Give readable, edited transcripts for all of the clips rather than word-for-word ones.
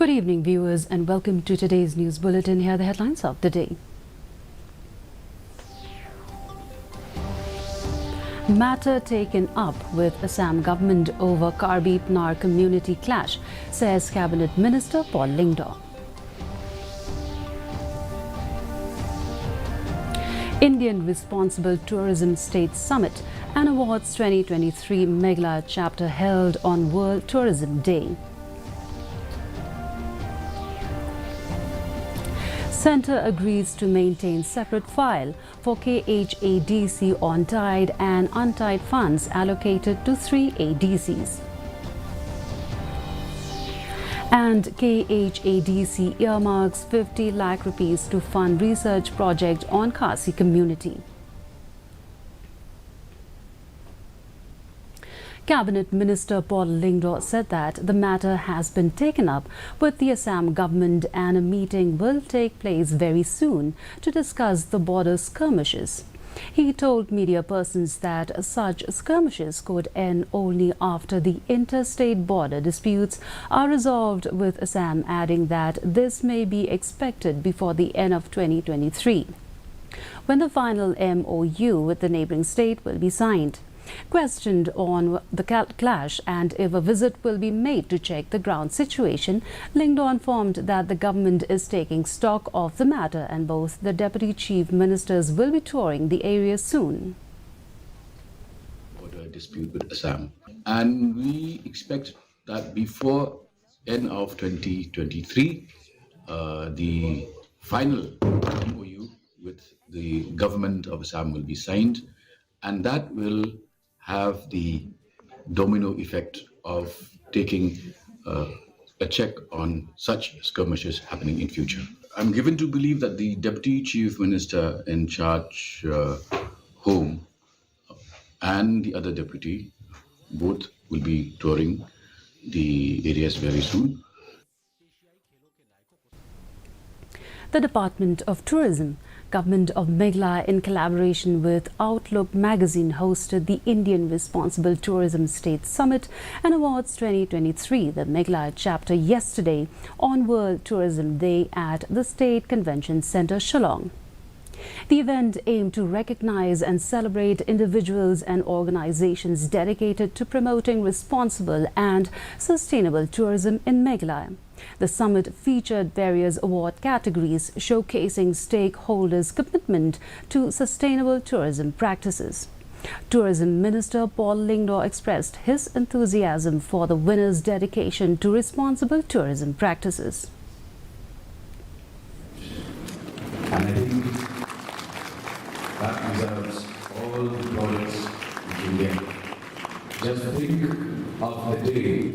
Good evening, viewers, and welcome to today's news bulletin. Here are the headlines of the day. Matter taken up with Assam government over Karbi-Pnar community clash, says Cabinet Minister Paul Lyngdoh. Indian Responsible Tourism State Summit and Awards 2023 Meghalaya chapter held on World Tourism Day. Centre agrees to maintain separate file for KHADC on tied and untied funds allocated to 3 ADCs. And KHADC earmarks 50 lakh rupees to fund research project on Khasi community. Cabinet Minister Paul Lyngdoh said that the matter has been taken up with the Assam government and a meeting will take place very soon to discuss the border skirmishes. He told media persons that such skirmishes could end only after the interstate border disputes are resolved with Assam, adding that this may be expected before the end of 2023, when the final MOU with the neighbouring state will be signed. Questioned on the clash and if a visit will be made to check the ground situation, Lyngdoh informed that the government is taking stock of the matter and both the Deputy Chief Ministers will be touring the area soon. Border dispute with Assam, and we expect that before end of 2023, the final MOU with the government of Assam will be signed, and that will have the domino effect of taking a check on such skirmishes happening in future. I'm given to believe that the Deputy Chief Minister in charge Home and the other deputy both will be touring the areas very soon. The Department of Tourism, Government of Meghalaya, in collaboration with Outlook magazine, hosted the Indian Responsible Tourism State Summit and Awards 2023, the Meghalaya chapter, yesterday on World Tourism Day at the State Convention Centre, Shillong. The event aimed to recognize and celebrate individuals and organizations dedicated to promoting responsible and sustainable tourism in Meghalaya. The summit featured various award categories showcasing stakeholders' commitment to sustainable tourism practices. Tourism Minister Paul Lyngdoh expressed his enthusiasm for the winners' dedication to responsible tourism practices. And I think that deserves all the plaudits we can get. Just think of the day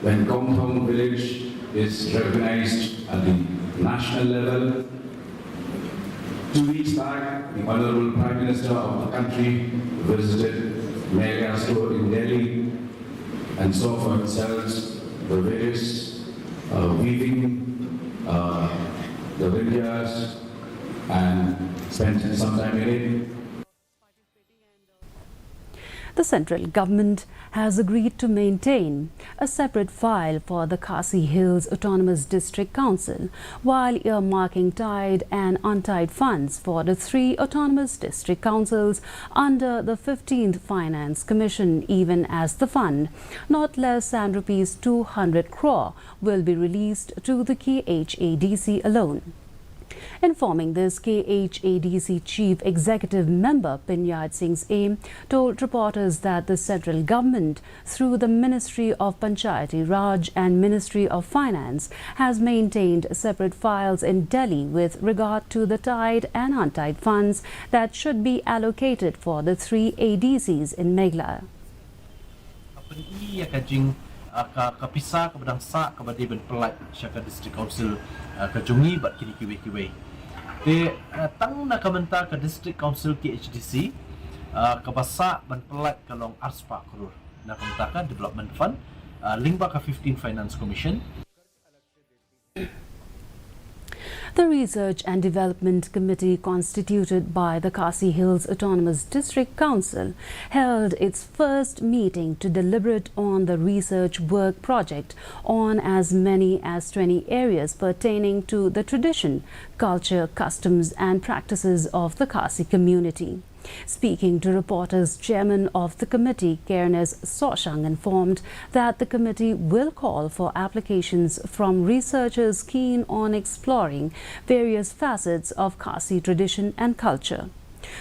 when Compound Village is recognized at the national level. 2 weeks back, the Honorable Prime Minister of the country visited Meghalaya store in Delhi and saw for themselves the various weaving, the vineyards, and spent some time in it. The central government has agreed to maintain a separate file for the Khasi Hills Autonomous District Council, while earmarking tied and untied funds for the 3 autonomous district councils under the 15th Finance Commission, even as the fund, not less than rupees 200 crore, will be released to the KHADC alone. Informing this, KHADC Chief Executive Member Pinyad Singh's aim told reporters that the central government, through the Ministry of Panchayati Raj and Ministry of Finance, has maintained separate files in Delhi with regard to the tied and untied funds that should be allocated for the 3 ADCs in Meghalaya. Kapisa kepada sa kepada ben pelat syaka district council kejungi bat kini kiwe te tang na kamenta ke district council KHDC kabasa ban pelat kalong arspa krur na kamenta development fund lingba ka 15 finance commission. The Research and Development Committee constituted by the Khasi Hills Autonomous District Council held its first meeting to deliberate on the research work project on as many as 20 areas pertaining to the tradition, culture, customs and practices of the Khasi community. Speaking to reporters, Chairman of the committee, Cairnes Soshang, informed that the committee will call for applications from researchers keen on exploring various facets of Khasi tradition and culture.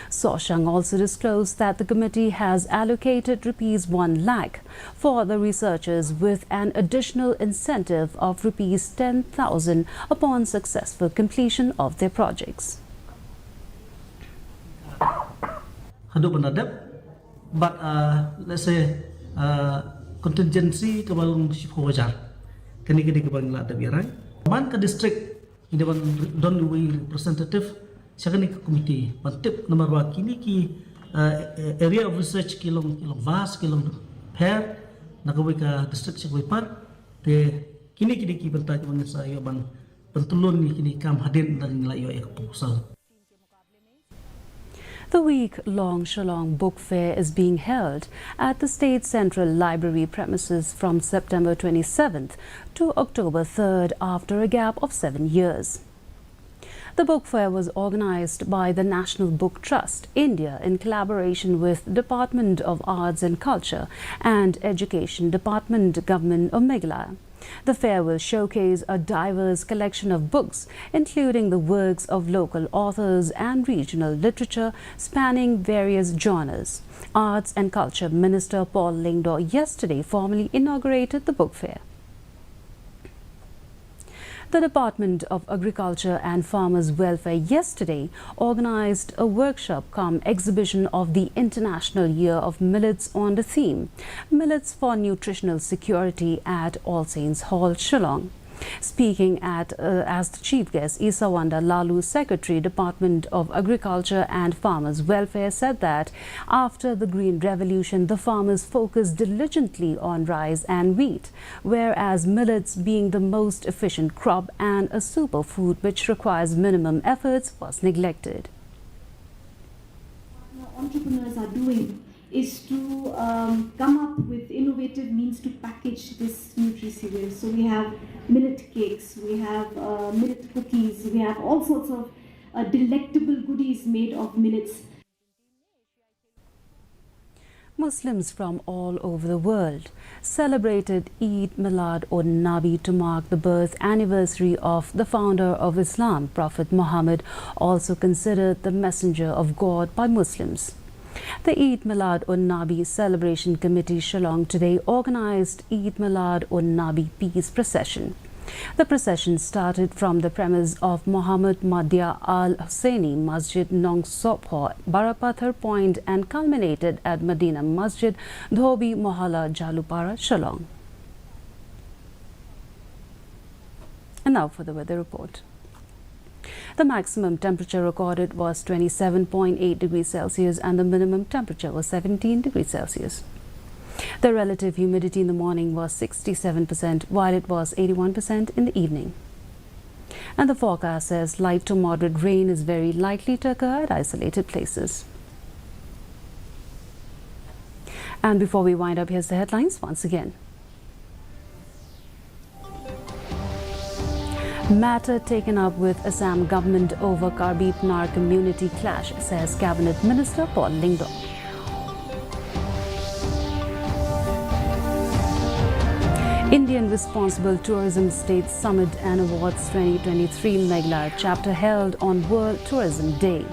Soshang also disclosed that the committee has allocated rupees 1 lakh for the researchers with an additional incentive of rupees 10,000 upon successful completion of their projects. Hadap menadap, but let's say contingency kebalang sifo wajar. Kini kebalang la dabirai. Man ke district ini ban don we representative sakani ke committee. Bantip nomor 2 kini ki area of research kilong vast kilong pair nakawi ka district sakwi pat te kini ki bentaj mangsa yo ban pentulun ni kini kam hadin dan layo ya proposal. The week-long Shillong Book Fair is being held at the State Central Library premises from September 27th to October 3rd after a gap of 7 years. The book fair was organized by the National Book Trust, India, in collaboration with Department of Arts and Culture and Education Department, Government of Meghalaya. The fair will showcase a diverse collection of books, including the works of local authors and regional literature spanning various genres. Arts and Culture Minister Paul Lingdo yesterday formally inaugurated the book fair. The Department of Agriculture and Farmers Welfare yesterday organized a workshop cum exhibition of the International Year of Millets on the theme Millets for Nutritional Security at All Saints Hall, Shillong. Speaking as the chief guest, Isawanda Lalu, Secretary, Department of Agriculture and Farmers Welfare, said that after the Green Revolution, the farmers focused diligently on rice and wheat, whereas millets, being the most efficient crop and a superfood which requires minimum efforts, was neglected. Entrepreneurs are doing is to come up with innovative means to package this nutri-cereal. So we have millet cakes, we have millet cookies, we have all sorts of delectable goodies made of millets. Muslims from all over the world celebrated Eid Milad-un-Nabi to mark the birth anniversary of the founder of Islam, Prophet Muhammad, also considered the messenger of God by Muslims. The Eid Milad-un-Nabi Celebration Committee Shillong today organized Eid Milad-un-Nabi Peace Procession. The procession started from the premise of Muhammad Madhya Al-Husseini Masjid Nong Sopho, Barapathar Point, and culminated at Medina Masjid, Dhobi Mohalla, Jalupara, Shillong. And now for the weather report. The maximum temperature recorded was 27.8 degrees Celsius and the minimum temperature was 17 degrees Celsius. The relative humidity in the morning was 67%, while it was 81% in the evening. And the forecast says light to moderate rain is very likely to occur at isolated places. And before we wind up, here's the headlines once again. Matter taken up with Assam government over Karbi-Pnar community clash, says Cabinet Minister Paul Lingdo. Indian Responsible Tourism State Summit and Awards 2023 Meghalaya chapter held on World Tourism Day.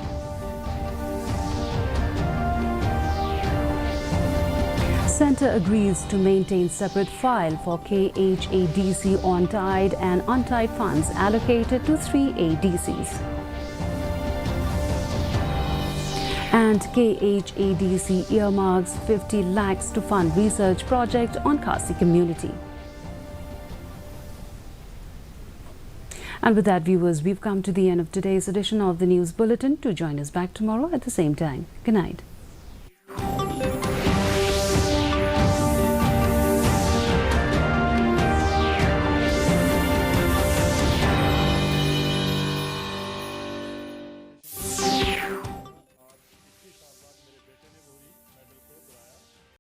Centre agrees to maintain separate file for KHADC on tied and untied funds allocated to 3 ADCs. And KHADC earmarks 50 lakhs to fund research project on Khasi community. And with that, viewers, we've come to the end of today's edition of the News Bulletin. Do join us back tomorrow at the same time. Good night.